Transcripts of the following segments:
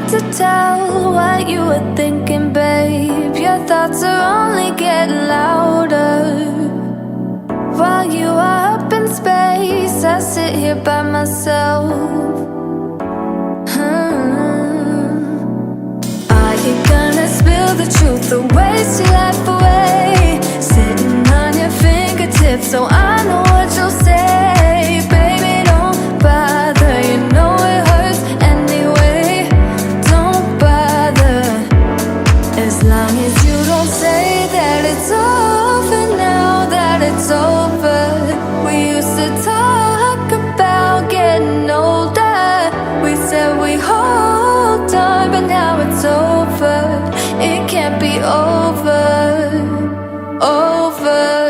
to tell what you were thinking, babe. Your thoughts are only getting louder. While you are up in space, I sit here by myself. Are you gonna spill the truth or waste your life away? Sitting on your fingertips so I know what you'll say. Baby, don't bother, you know it hurts anyway. Don't bother, as long as you don't say that it's over now, that it's over. We used to talk about getting older. We said we hold on, but now it's over. It can't be over, over.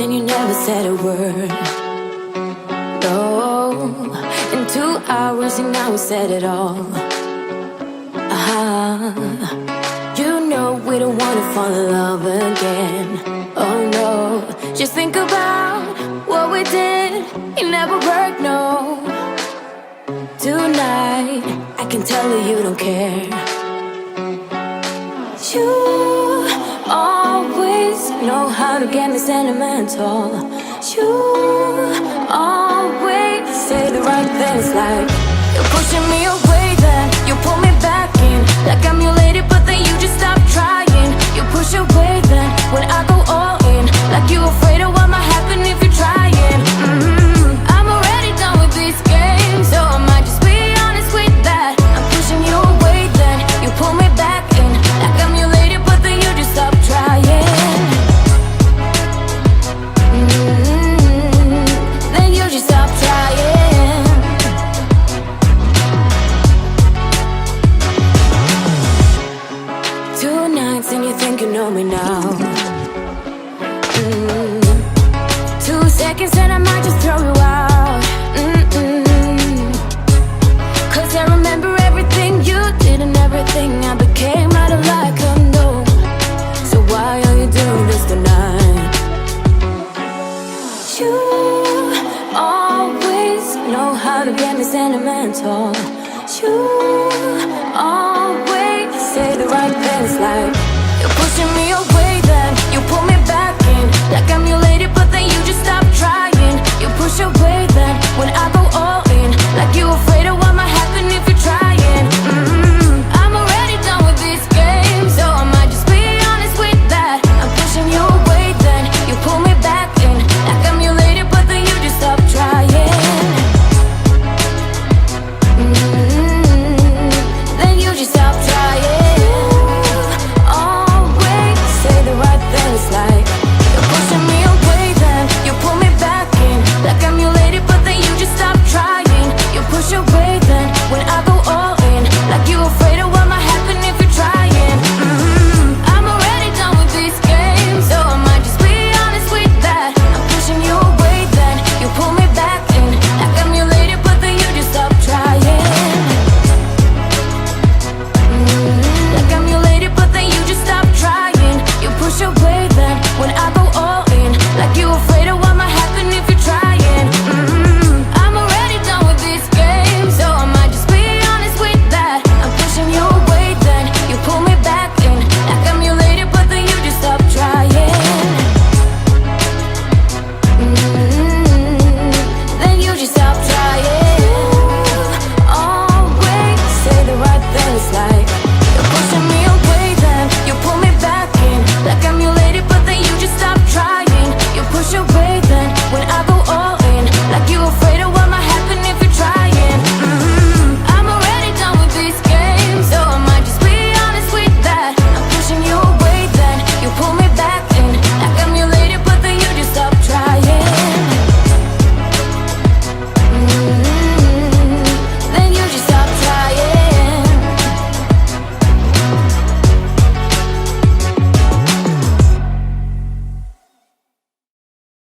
and you never said a word. No, in 2 hours and now we said it all. You know we don't wanna fall in love again. Oh no, just think about what we did. It never worked, no. Tonight, I can tell you don't care. You always know how to get me sentimental. You always say the right things, like you're pushing me away, then you pull me back in. Like I'm your lady, but then you just stop trying. You push away, then when I go all in, like you afraid of what might happen if you're trying. I'm already done with this game, so I might just be honest with that. I'm pushing you away, then you pull me back in. Like I'm your lady, but then you just stop trying. Then you just stop trying. Two nights and you think you know me now. 2 seconds and I might just throw you out. Cause I remember everything you did and everything I became. I don't like her, no. So why are you doing this tonight? You always know how to get me sentimental. You always say the right things, like you're pushing me away, then you pull me back in. Like I'm your lady, but then you just stop trying. You push away, then when I go all in, like you afraid of what might happen if you're trying. I'm already done with this game, so I might just be honest with that. I'm pushing you away, then you pull me back in. Like I'm your lady, but then you just stop trying. Then you just stop trying. Always say the right things, like you're pushing me away, then you pull me back in. Like I'm your lady, but then you just stop trying. You push away, then when I go all in, like you afraid of what might happen if you're trying. I'm already done with this game, so I might just be honest with that. I'm pushing you away, then you pull me back in. Like I'm your lady, but then you just stop trying. Like I'm your lady, but then you just stop trying. You push away, then when I go all in, like you afraid of what might happen if you're trying. I'm already done with this game, so I might just be honest with that. I'm pushing you away, then you pull me back in. Like I'm your lady, but then you just stop trying. Then you just stop trying. Always say the right things, like you're pushing me away, then you pull me back in. Like I'm your lady, but then you just stop trying. You push away,